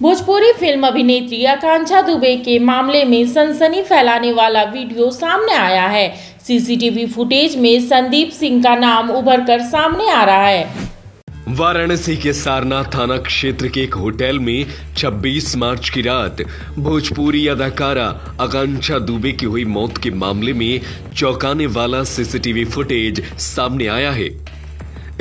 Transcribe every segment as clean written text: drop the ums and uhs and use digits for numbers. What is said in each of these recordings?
Bhojpuri film अभिनेत्री आकांक्षा दुबे के मामले में सनसनी फैलाने वाला वीडियो सामने आया है। सीसीटीवी फुटेज में संदीप सिंह का नाम उभरकर सामने आ रहा है। वाराणसी के सारनाथ थाना क्षेत्र के एक होटल में 26 मार्च की रात भोजपुरी अदाकारा आकांक्षा दुबे की हुई मौत के मामले में चौंकाने वाला सीसीटीवी फुटेज सामने आया है।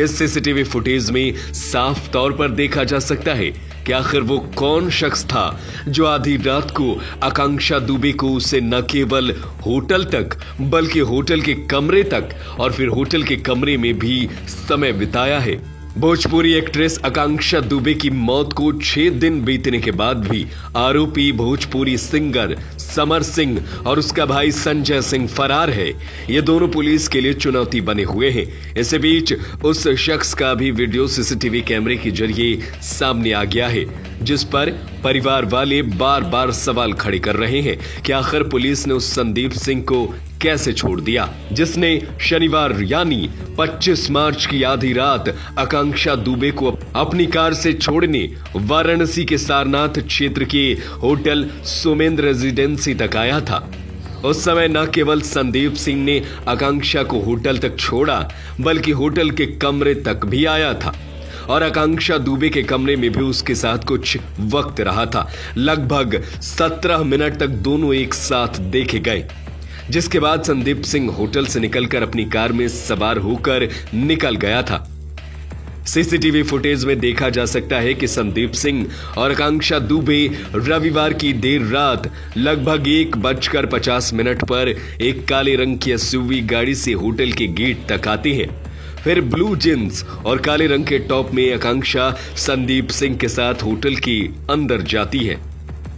इस सीसीटीवी फुटेज में साफ तौर पर देखा जा सकता है कि आखिर वो कौन शख्स था जो आधी रात को आकांक्षा दुबे को उसे न केवल होटल तक बल्कि होटल के कमरे तक और फिर होटल के कमरे में भी समय बिताया है। भोजपुरी एक्ट्रेस आकांक्षा दुबे की मौत को 6 दिन बीतने के बाद भी आरोपी भोजपुरी सिंगर समर सिंह और उसका भाई संजय सिंह फरार है। ये दोनों पुलिस के लिए चुनौती बने हुए हैं। इसी बीच उस शख्स का भी वीडियो सीसीटीवी कैमरे के जरिए सामने आ गया है, जिस पर परिवार वाले बार बार सवाल खड़े कर रहे हैं कि आखिर पुलिस ने उस संदीप सिंह को कैसे छोड़ दिया, जिसने शनिवार यानी 25 मार्च की आधी रात आकांक्षा दुबे को अपनी कार से छोड़ने वाराणसी के सारनाथ क्षेत्र के होटल सुमेंद्र रेजिडेंसी तक आया था। उस समय न केवल संदीप सिंह ने आकांक्षा को होटल तक छोड़ा बल्कि होटल के कमरे तक भी आया था और आकांक्षा दुबे के कमरे में भी उसके साथ कुछ वक्त रहा था। लगभग 17 मिनट तक दोनों एक साथ देखे गए, जिसके बाद संदीप सिंह होटल से निकलकर अपनी कार में सवार होकर निकल गया था। सीसीटीवी फुटेज में देखा जा सकता है कि संदीप सिंह और आकांक्षा दुबे रविवार की देर रात लगभग 1:50 पर एक काले रंग की एसयूवी गाड़ी से होटल के गेट तक आते हैं। फिर ब्लू जींस और काले रंग के टॉप में आकांक्षा संदीप सिंह के साथ होटल के अंदर जाती है।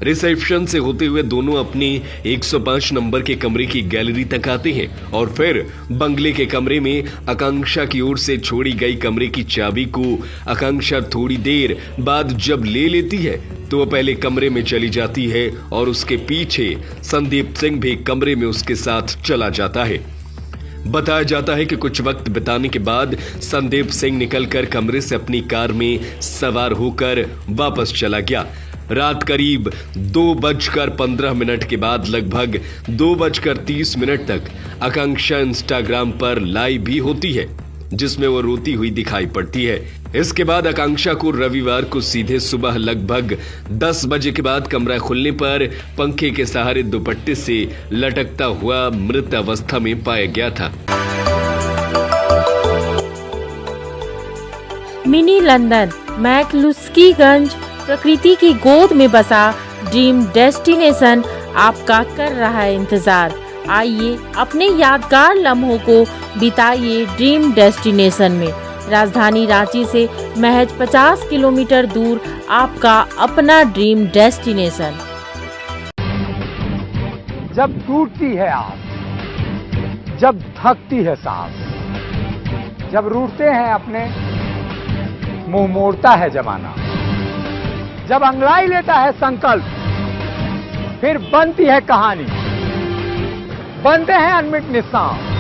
रिसेप्शन से होते हुए दोनों अपने 105 नंबर के कमरे की गैलरी तक आते हैं और फिर बंगले के कमरे में आकांक्षा की ओर से छोड़ी गई कमरे की चाबी को आकांक्षा थोड़ी देर बाद जब ले लेती है तो वह पहले कमरे में चली जाती है और उसके पीछे संदीप सिंह भी कमरे में उसके साथ चला जाता है। बताया जाता है कि कुछ वक्त बिताने के बाद संदीप सिंह निकलकर कमरे से अपनी कार में सवार होकर वापस चला गया। रात करीब 2:15 के बाद लगभग 2:30 तक आकांक्षा इंस्टाग्राम पर लाइव भी होती है, जिसमें वो रोती हुई दिखाई पड़ती है। इसके बाद आकांक्षा को रविवार को सीधे सुबह लगभग 10 बजे के बाद कमरा खुलने पर पंखे के सहारे दुपट्टे से लटकता हुआ मृत अवस्था में पाया गया था। मिनी लंदन मैक्लुस्कीगंज प्रकृति की गोद में बसा ड्रीम डेस्टिनेशन आपका कर रहा है इंतजार। आइए अपने यादगार लम्हों को बिताइए ड्रीम डेस्टिनेशन में। राजधानी रांची से महज 50 किलोमीटर दूर आपका अपना ड्रीम डेस्टिनेशन। जब टूटती है आस, जब थकती है सांस, जब रूठते हैं अपने, मुंह मोड़ता है जमाना, जब अंगड़ाई लेता है संकल्प, फिर बनती है कहानी, बनते हैं अनमिट निशान।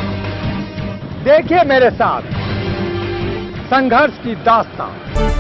देखिए मेरे साथ संघर्ष की दास्तान।